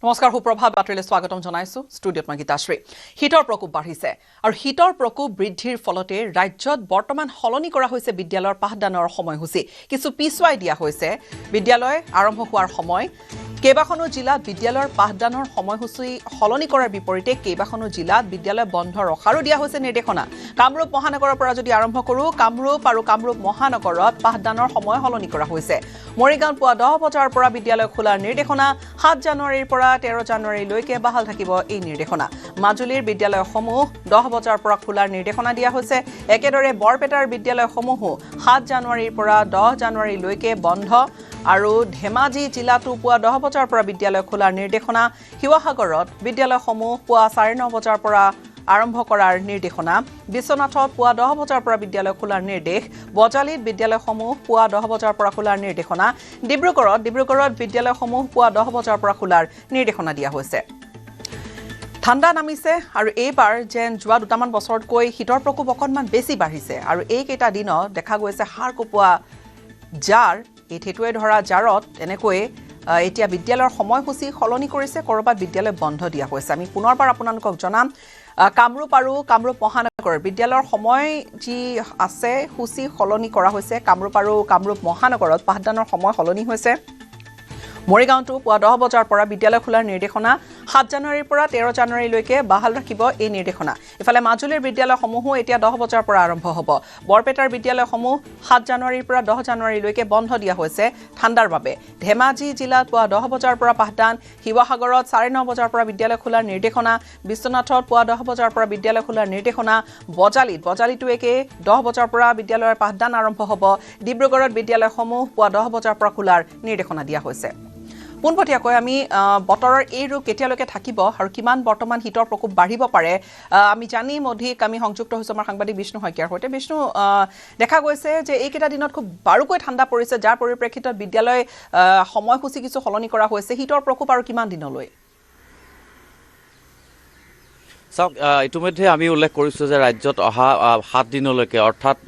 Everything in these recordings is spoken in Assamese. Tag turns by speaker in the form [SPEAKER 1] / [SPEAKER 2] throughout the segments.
[SPEAKER 1] নমস্কাৰ সুপ্ৰভাত বাতৰিলৈ স্বাগতম জনাইছো ষ্টুডিঅত মই গীতাশ্ৰী হিটৰ প্ৰকোপ বাঢ়িছে আৰু হিটৰ প্ৰকোপ বৃদ্ধিৰ ফলতে ৰাজ্যত বৰ্তমান হলনি কৰা হৈছে বিদ্যালয়ৰ পাঠদানৰ সময়সূচী কিছু পিছুৱাই দিয়া হৈছে বিদ্যালয় আৰম্ভ হোৱাৰ সময় কেইবাখনো জিলাত বিদ্যালয়ৰ পাঠদানৰ সময়সূচী হলনি কৰাৰ বিপৰীতে কেইবাখনো জিলাত বিদ্যালয় বন্ধ ৰখাৰো দিয়া হৈছে নিৰ্দেশনা কামৰূপ মহানগৰৰ পৰা যদি আৰম্ভ কৰো কামৰূপ মহানগৰত পাঠদানৰ সময় হলনি কৰা হৈছে মৰিগাঁৱত পুৱা 10 বজাৰ পৰা বিদ্যালয় খোলাৰ নিৰ্দেশনা 7 জানুৱাৰীৰ পৰা 13 জানুৱাৰীলৈকে বাহাল থাকিব এই নিৰ্দেশনা মাজুলীৰ বিদ্যালয়সমূহ 10 বজাৰ পৰা খোলাৰ নিৰ্দেশনা দিয়া হৈছে একেদৰে বৰপেটাৰ বিদ্যালয়সমূহো 7 জানুৱাৰীৰ পৰা 10 জানুৱাৰীলৈকে বন্ধ আৰু ধেমাজি জিলাতো পুৱা 10 বজাৰ পৰা বিদ্যালয় খোলাৰ নিৰ্দেশনা শিৱাসাগৰত বিদ্যালয়সমূহ পুৱা 9:30 বজাৰ পৰা আৰম্ভ কৰাৰ নিৰ্দেশনা বিশ্বনাথত পুৱা 10 বজাৰ পৰা বিদ্যালয় খোলাৰ নিৰ্দেশ বজালিত বিদ্যালয়সমূহ পুৱা 10 বজাৰ পৰা খোলাৰ নিৰ্দেশনা ডিব্ৰুগড়ত বিদ্যালয়সমূহ পুৱা 10 বজাৰ পৰা খোলাৰ নিৰ্দেশনা দিয়া হৈছে ঠাণ্ডা নামিছে আৰু এইবাৰ যেন যোৱা দুটামান বছৰতকৈ হিটৰ প্ৰকোপ অকণমান বেছি বাঢ়িছে আৰু এই কেইটা দিনত দেখা গৈছে হাড় কপোৱা জাৰ এই ঠেটুৱে ধৰা জাৰত এনেকৈ এতিয়া বিদ্যালয়ৰ সময়সূচী সলনি কৰিছে কৰবাত বিদ্যালয় বন্ধ দিয়া হৈছে আমি পুনৰবাৰ আপোনালোকক জনাম কামৰূপ মহানগৰৰ বিদ্যালয়ৰ সময় যি আছে সূচী সলনি কৰা হৈছে কামৰূপ মহানগৰত পাঠদানৰ সময় সলনি হৈছে মৰিগাঁৱতো পুৱা 10 বজাৰ পৰা বিদ্যালয় খোলাৰ নিৰ্দেশনা 7 জানুৱাৰীৰ পৰা 13 জানুৱাৰীলৈকে বাহাল ৰাখিব এই নিৰ্দেশনা ইফালে মাজুলীৰ বিদ্যালয়সমূহো এতিয়া 10 বজাৰ পৰা আৰম্ভ হ'ব বৰপেটাৰ বিদ্যালয়সমূহ 7 জানুৱাৰীৰ পৰা 10 জানুৱাৰীলৈকে বন্ধ দিয়া হৈছে ঠাণ্ডাৰ বাবে ধেমাজি জিলাত পুৱা 10 বজাৰ পৰা পাঠদান শিৱাসাগৰত 9:30 বজাৰ পৰা বিদ্যালয় খোলাৰ নিৰ্দেশনা বিশ্বনাথত পুৱা 10 বজাৰ পৰা বিদ্যালয় খোলাৰ নিৰ্দেশনা বজালিতো একে 10 বজাৰ পৰা বিদ্যালয়ৰ পাঠদান আৰম্ভ হ'ব ডিব্ৰুগড়ত বিদ্যালয়সমূহ পুৱা 10 বজাৰ পৰা খোলাৰ নিৰ্দেশনা দিয়া হৈছে পোনপটীয়াকৈ আমি বতৰৰ এই ৰূপ কেতিয়ালৈকে থাকিব আৰু কিমান বৰ্তমান হিটৰ প্ৰকোপ বাঢ়িব পাৰে আমি জানিম অধিক আমি সংযুক্ত হৈছোঁ আমাৰ সাংবাদিক বিষ্ণু শইকীয়াৰ সৈতে বিষ্ণু দেখা গৈছে যে এইকেইটা দিনত খুব বাৰুকৈ ঠাণ্ডা পৰিছে যাৰ পৰিপ্ৰেক্ষিতত বিদ্যালয় সময়সূচী কিছু সলনি কৰা হৈছে হিটৰ প্ৰকোপ আৰু কিমান দিনলৈ
[SPEAKER 2] চাওক ইতিমধ্যে আমি উল্লেখ কৰিছোঁ যে ৰাজ্যত অহা 7 দিনলৈকে অৰ্থাৎ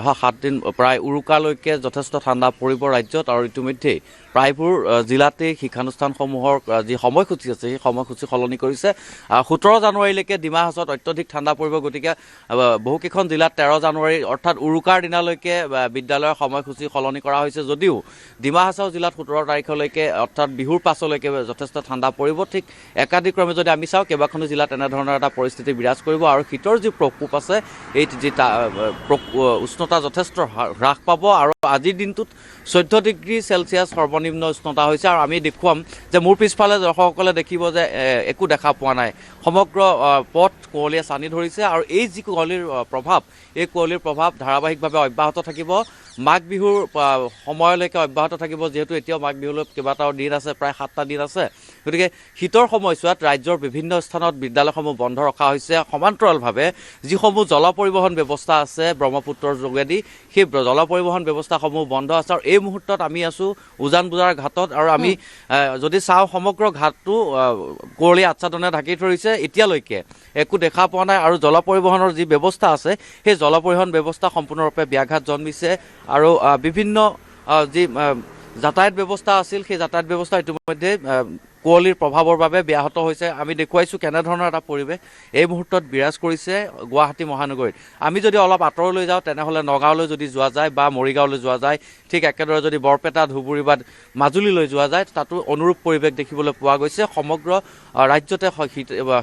[SPEAKER 2] অহা 7 দিন প্ৰায় উৰুকালৈকে যথেষ্ট ঠাণ্ডা পৰিব ৰাজ্যত আৰু ইতিমধ্যে প্ৰায়বোৰ জিলাতেই শিক্ষানুষ্ঠানসমূহৰ যি সময়সূচী আছে সেই সময়সূচী সলনি কৰিছে 17 জানুৱাৰীলৈকে ডিমা হাছাওত অত্যধিক ঠাণ্ডা পৰিব গতিকে বহুকেইখন জিলাত 13 জানুৱাৰী অৰ্থাৎ উৰুকাৰ দিনালৈকে বিদ্যালয়ৰ সময়সূচী সলনি কৰা হৈছে যদিও ডিমা হাছাও জিলাত 17 তাৰিখলৈকে অৰ্থাৎ বিহুৰ পাছলৈকে যথেষ্ট ঠাণ্ডা পৰিব ঠিক একাধিক্ৰমে যদি আমি চাওঁ কেইবাখনো জিলাত এনেধৰণৰ এটা পৰিস্থিতি বিৰাজ কৰিব আৰু শীতৰ যি প্ৰকোপ আছে এই যি উষ্ণতা যথেষ্ট হ্ৰাস পাব আৰু আজিৰ দিনটোত 14 ডিগ্ৰী চেলচিয়াছ সৰ্বনিম্ন উষ্ণতা হৈছে আৰু আমি দেখুৱাম যে মোৰ পিছফালে দৰ্শকসকলে দেখিব যে একো দেখা পোৱা নাই সমগ্ৰ পথ কুঁৱলীয়ে চানি ধৰিছে আৰু এই যি কুঁৱলীৰ প্ৰভাৱ ধাৰাবাহিকভাৱে অব্যাহত থাকিব মাঘ বিহুৰ সময়লৈকে অব্যাহত থাকিব যিহেতু এতিয়াও মাঘ বিহুলৈ কেইবাটাও দিন আছে প্ৰায় 7টা দিন আছে গতিকে শীতৰ সময়ছোৱাত ৰাজ্যৰ বিভিন্ন স্থানত বিদ্যালয়সমূহ বন্ধ ৰখা হৈছে সমান্তৰালভাৱে যিসমূহ জল পৰিবহণ ব্যৱস্থা আছে ব্ৰহ্মপুত্ৰৰ যোগেদি সেই জল পৰিবহণ ব্যৱস্থাসমূহ বন্ধ আছে আৰু এই মুহূৰ্তত আমি আছোঁ উজান বজাৰ ঘাটত আৰু আমি যদি চাওঁ সমগ্ৰ ঘাটটো কুঁৱলী আচ্ছাদনে ঢাকি ধৰিছে এতিয়ালৈকে একো দেখা পোৱা নাই আৰু জল পৰিবহণৰ যি ব্যৱস্থা আছে সেই জল পৰিবহণ ব্যৱস্থা সম্পূৰ্ণৰূপে ব্যাঘাত জন্মিছে আৰু বিভিন্ন যি যাতায়াত ব্যৱস্থা আছিল সেই যাতায়াত ব্যৱস্থা ইতিমধ্যে কুঁৱলীৰ প্ৰভাৱৰ বাবে ব্যাহত হৈছে আমি দেখুৱাইছোঁ কেনেধৰণৰ এটা পৰিৱেশ এই মুহূৰ্তত বিৰাজ কৰিছে গুৱাহাটী মহানগৰীত আমি যদি অলপ আঁতৰলৈ যাওঁ তেনেহ'লে নগাঁৱলৈ যদি যোৱা যায় বা মৰিগাঁৱলৈ যোৱা যায় ঠিক একেদৰে যদি বৰপেটা ধুবুৰী বা মাজুলীলৈ যোৱা যায় তাতো অনুৰূপ পৰিৱেশ দেখিবলৈ পোৱা গৈছে সমগ্ৰ ৰাজ্যতে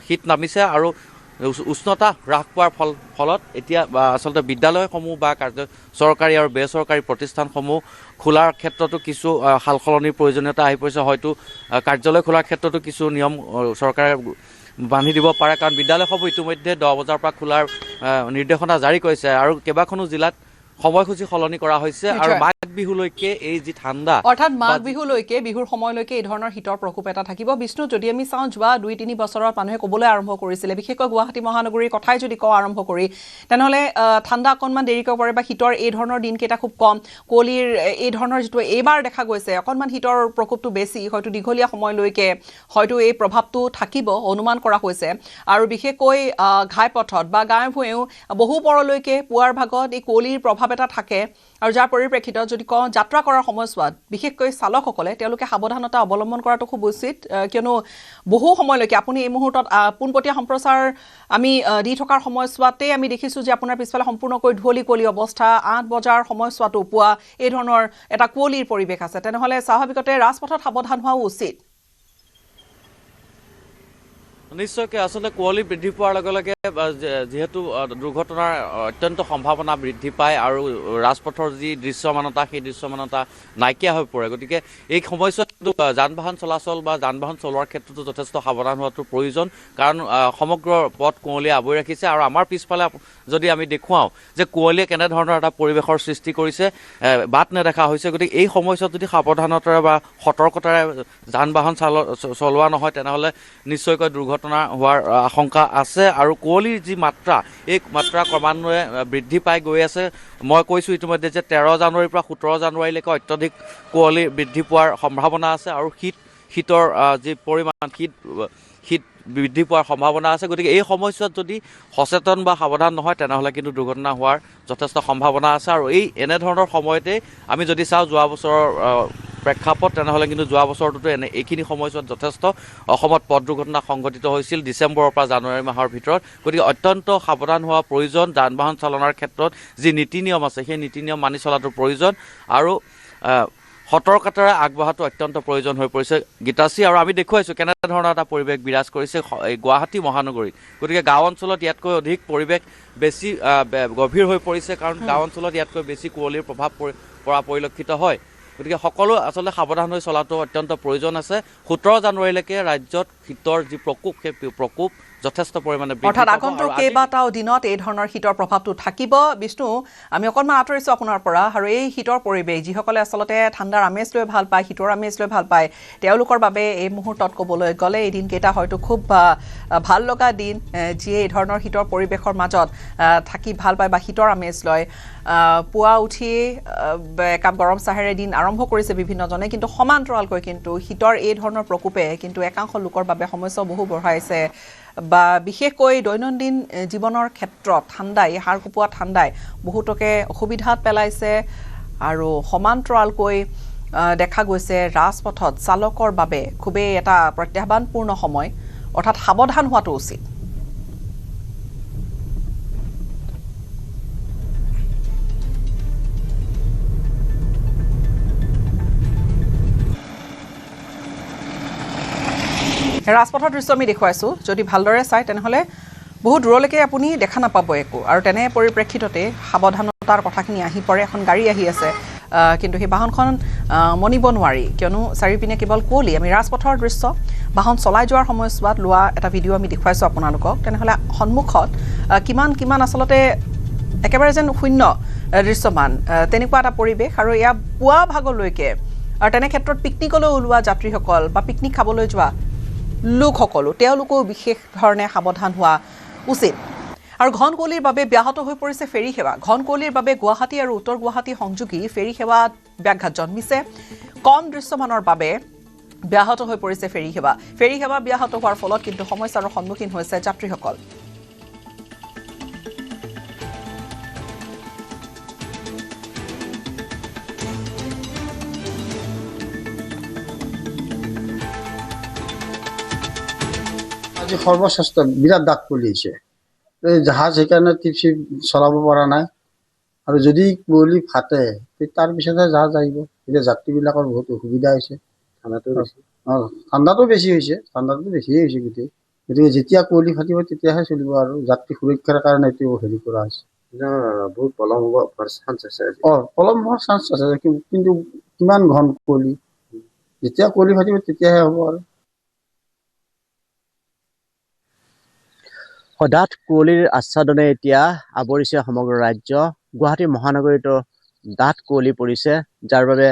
[SPEAKER 2] শীত নামিছে আৰু উষ্ণতা হ্ৰাস পোৱাৰ ফলত এতিয়া আচলতে বিদ্যালয়সমূহ বা চৰকাৰী আৰু বেচৰকাৰী প্ৰতিষ্ঠানসমূহ খোলাৰ ক্ষেত্ৰতো কিছু সালসলনিৰ প্ৰয়োজনীয়তা আহি পৰিছে হয়তো কাৰ্যালয় খোলাৰ ক্ষেত্ৰতো কিছু নিয়ম চৰকাৰে বান্ধি দিব পাৰে কাৰণ বিদ্যালয়সমূহ ইতিমধ্যে 10 বজাৰ পৰা খোলাৰ নিৰ্দেশনা জাৰি কৰিছে আৰু কেইবাখনো জিলাত সময়সূচী সলনি কৰা হৈছে আৰু মাঘ বিহুলৈকে এই যি ঠাণ্ডা
[SPEAKER 1] অৰ্থাৎ মাঘ বিহুলৈকে বিহুৰ সময়লৈকে এই ধৰণৰ হিটৰ প্ৰকোপ এটা থাকিব বিষ্ণু যদি আমি চাওঁ যোৱা 2-3 বছৰত মানুহে ক'বলৈ আৰম্ভ কৰিছিলে বিশেষকৈ গুৱাহাটী মহানগৰীৰ কথাই যদি কওঁ আৰম্ভ কৰি তেনেহ'লে ঠাণ্ডা অকণমান দেৰিকৈ পৰে বা হিটৰ এই ধৰণৰ দিনকেইটা খুব কম কুঁৱলীৰ এই ধৰণৰ যিটো এইবাৰ দেখা গৈছে অকণমান হিটৰ প্ৰকোপটো বেছি হয়তো দীঘলীয়া সময়লৈকে হয়তো এই প্ৰভাৱটো থাকিব অনুমান কৰা হৈছে আৰু বিশেষকৈ ঘাইপথত বা গাঁৱে ভূঞেও বহু পৰলৈকে পুৱাৰ ভাগত এই কুঁৱলীৰ প্ৰভাৱ এটা থাকে আৰু যাৰ পৰিপ্ৰেক্ষিতত যদি কওঁ যাত্ৰা কৰাৰ সময়ছোৱাত বিশেষকৈ চালকসকলে তেওঁলোকে সাৱধানতা অৱলম্বন কৰাটো খুব উচিত কিয়নো বহু সময়লৈকে আপুনি এই মুহূৰ্তত পোনপটীয়া সম্প্ৰচাৰ আমি দি থকাৰ সময়ছোৱাতেই আমি দেখিছোঁ যে আপোনাৰ পিছফালে সম্পূৰ্ণকৈ ধুঁৱলি কুঁৱলী অৱস্থা ৮ বজাৰ সময়ছোৱাতো পুৱা এই ধৰণৰ এটা কুঁৱলীৰ পৰিৱেশ আছে তেনেহ'লে স্বাভাৱিকতে ৰাজপথত সাৱধান হোৱাও উচিত
[SPEAKER 2] নিশ্চয়কৈ আচলতে কুঁৱলী বৃদ্ধি পোৱাৰ লগে লগে যিহেতু দুৰ্ঘটনাৰ অত্যন্ত সম্ভাৱনা বৃদ্ধি পায় আৰু ৰাজপথৰ যি দৃশ্যমানতা সেই দৃশ্যমানতা নাইকিয়া হৈ পৰে গতিকে এই সময়ছোৱাত যান বাহন চলাচল বা যান বাহন চলোৱাৰ ক্ষেত্ৰতো যথেষ্ট সাৱধান হোৱাটো প্ৰয়োজন কাৰণ সমগ্ৰ পথ কুঁৱলীয়ে আৱৰি ৰাখিছে আৰু আমাৰ পিছফালে যদি আমি দেখুৱাওঁ যে কুঁৱলীয়ে কেনেধৰণৰ এটা পৰিৱেশৰ সৃষ্টি কৰিছে বাট নেদেখা হৈছে গতিকে এই সময়ছোৱাত যদি সাৱধানতাৰে বা সতৰ্কতাৰে যান বাহন চলোৱা নহয় তেনেহ'লে নিশ্চয়কৈ দুৰ্ঘটনা হোৱাৰ আশংকা আছে আৰু কুঁৱলীৰ যি মাত্ৰা এই মাত্ৰা ক্ৰমান্বয়ে বৃদ্ধি পাই গৈ আছে মই কৈছোঁ ইতিমধ্যে যে 13 জানুৱাৰীৰ পৰা 17 জানুৱাৰীলৈকে অত্যধিক কুঁৱলী বৃদ্ধি পোৱাৰ সম্ভাৱনা আছে আৰু শীতৰ যি পৰিমাণ শীত বৃদ্ধি পোৱাৰ সম্ভাৱনা আছে গতিকে এই সময়ছোৱাত যদি সচেতন বা সাৱধান নহয় তেনেহ'লে কিন্তু দুৰ্ঘটনা হোৱাৰ যথেষ্ট সম্ভাৱনা আছে আৰু এনেধৰণৰ সময়তে আমি যদি চাওঁ যোৱা বছৰৰ প্ৰেক্ষাপট তেনেহ'লে কিন্তু যোৱা বছৰটোতো এইখিনি সময়ছোৱাত যথেষ্ট অসমত পথ দুৰ্ঘটনা সংঘটিত হৈছিল ডিচেম্বৰৰ পৰা জানুৱাৰী মাহৰ ভিতৰত গতিকে অত্যন্ত সাৱধান হোৱা প্ৰয়োজন যান বাহন চালনাৰ ক্ষেত্ৰত যি নীতি নিয়ম আছে সেই নীতি নিয়ম মানি চলাটো প্ৰয়োজন আৰু সতৰ্কতাৰে আগবঢ়াটো অত্যন্ত প্ৰয়োজন হৈ পৰিছে গীতাশ্ৰী আৰু আমি দেখুৱাইছোঁ কেনেধৰণৰ এটা পৰিৱেশ বিৰাজ কৰিছে এই গুৱাহাটী মহানগৰীত গতিকে গাঁও অঞ্চলত ইয়াতকৈ অধিক পৰিৱেশ বেছি গভীৰ হৈ পৰিছে কাৰণ গাঁও অঞ্চলত ইয়াতকৈ বেছি কুঁৱলীৰ প্ৰভাৱ পৰা পৰিলক্ষিত হয় গতিকে সকলো আচলতে সাৱধান হৈ চলাটো অত্যন্ত প্ৰয়োজন আছে 17 জানুৱাৰীলৈকে ৰাজ্যত শীতৰ যি প্ৰকোপ সেই প্ৰকোপ যথেষ্ট পৰিমাণে
[SPEAKER 1] অৰ্থাৎ আগন্তুক কেইবাটাও দিনত এই ধৰণৰ শীতৰ প্ৰভাৱটো থাকিব বিষ্ণু আমি অকণমান আঁতৰিছোঁ আপোনাৰ পৰা আৰু এই শীতৰ পৰিৱেশ যিসকলে আচলতে ঠাণ্ডাৰ আমেজ লৈ ভাল পায় শীতৰ আমেজ লৈ ভাল পায় তেওঁলোকৰ বাবে এই মুহূৰ্তত ক'বলৈ গ'লে এই দিনকেইটা হয়তো খুব ভাল লগা দিন যিয়ে এই ধৰণৰ শীতৰ পৰিৱেশৰ মাজত থাকি ভাল পায় বা শীতৰ আমেজ লয় পুৱা উঠি একাপ গৰম চাহেৰে দিন আৰম্ভ কৰিছে বিভিন্নজনে কিন্তু সমান্তৰালকৈ কিন্তু শীতৰ এই ধৰণৰ প্ৰকোপে কিন্তু একাংশ লোকৰ বাবে সমস্যা বহু বঢ়াইছে বা বিশেষকৈ দৈনন্দিন জীৱনৰ ক্ষেত্ৰত ঠাণ্ডাই হাড় কঁপোৱা ঠাণ্ডাই বহুতকে অসুবিধাত পেলাইছে আৰু সমান্তৰালকৈ দেখা গৈছে ৰাজপথত চালকৰ বাবে খুবেই এটা প্ৰত্যাহ্বানপূৰ্ণ সময় অৰ্থাৎ সাৱধান হোৱাটো উচিত ৰাজপথৰ দৃশ্য আমি দেখুৱাইছোঁ যদি ভালদৰে চাই তেনেহ'লে বহু দূৰলৈকে আপুনি দেখা নাপাব একো আৰু তেনে পৰিপ্ৰেক্ষিততে সাৱধানতাৰ কথাখিনি আহি পৰে এখন গাড়ী আহি আছে কিন্তু সেই বাহনখন মনিব নোৱাৰি কিয়নো চাৰিওপিনে কেৱল কুঁৱলী আমি ৰাজপথৰ দৃশ্য বাহন চলাই যোৱাৰ সময়ছোৱাত লোৱা এটা ভিডিঅ' আমি দেখুৱাইছোঁ আপোনালোকক তেনেহ'লে সন্মুখত কিমান আচলতে একেবাৰে যেন শূন্য দৃশ্যমান তেনেকুৱা এটা পৰিৱেশ আৰু এয়া পুৱা ভাগলৈকে আৰু তেনে ক্ষেত্ৰত পিকনিকলৈ ওলোৱা যাত্ৰীসকল বা পিকনিক খাবলৈ যোৱা লোকসকলো তেওঁলোকেও বিশেষ ধৰণে সাৱধান হোৱা উচিত আৰু ঘন কুঁৱলীৰ বাবে ব্যাহত হৈ পৰিছে ফেৰী সেৱা ঘন কুঁৱলীৰ বাবে গুৱাহাটী আৰু উত্তৰ গুৱাহাটী সংযোগী ফেৰী সেৱাত ব্যাঘাত জন্মিছে কম দৃশ্যমানৰ বাবে ব্যাহত হৈ পৰিছে ফেৰী সেৱা ব্যাহত হোৱাৰ ফলত কিন্তু সমস্যাৰ সন্মুখীন হৈছে যাত্ৰীসকল
[SPEAKER 3] আজি সৰ্বশ্ৰেষ্ঠ বিৰাট ডাক কুঁৱলী এই জাহাজ সেইকাৰণে টিপচি চলাব পৰা নাই আৰু যদি কুঁৱলী ফাটে তাৰ পিছতহে জাহাজ আহিব এতিয়া যাত্ৰীবিলাকৰ বহুত অসুবিধা হৈছে ঠাণ্ডাটো বেছি হৈছে বেছিয়ে হৈছে গতিকে যেতিয়া কুঁৱলী ফাটিব তেতিয়াহে চলিব আৰু যাত্ৰী সুৰক্ষাৰ কাৰণে এইটো হেৰি কৰা হৈছে বহুত পলম হোৱাৰ চান্স আছে পলম হোৱাৰ চান্স আছে কিন্তু কিমান ঘন কুঁৱলী যেতিয়া কুঁৱলী ফাটিব তেতিয়াহে হ'ব আৰু
[SPEAKER 4] ডাঠ কুঁৱলীৰ আচ্ছাদনে এতিয়া আৱৰিছে সমগ্ৰ ৰাজ্য গুৱাহাটী মহানগৰীতো ডাঠ কুঁৱলী পৰিছে যাৰ বাবে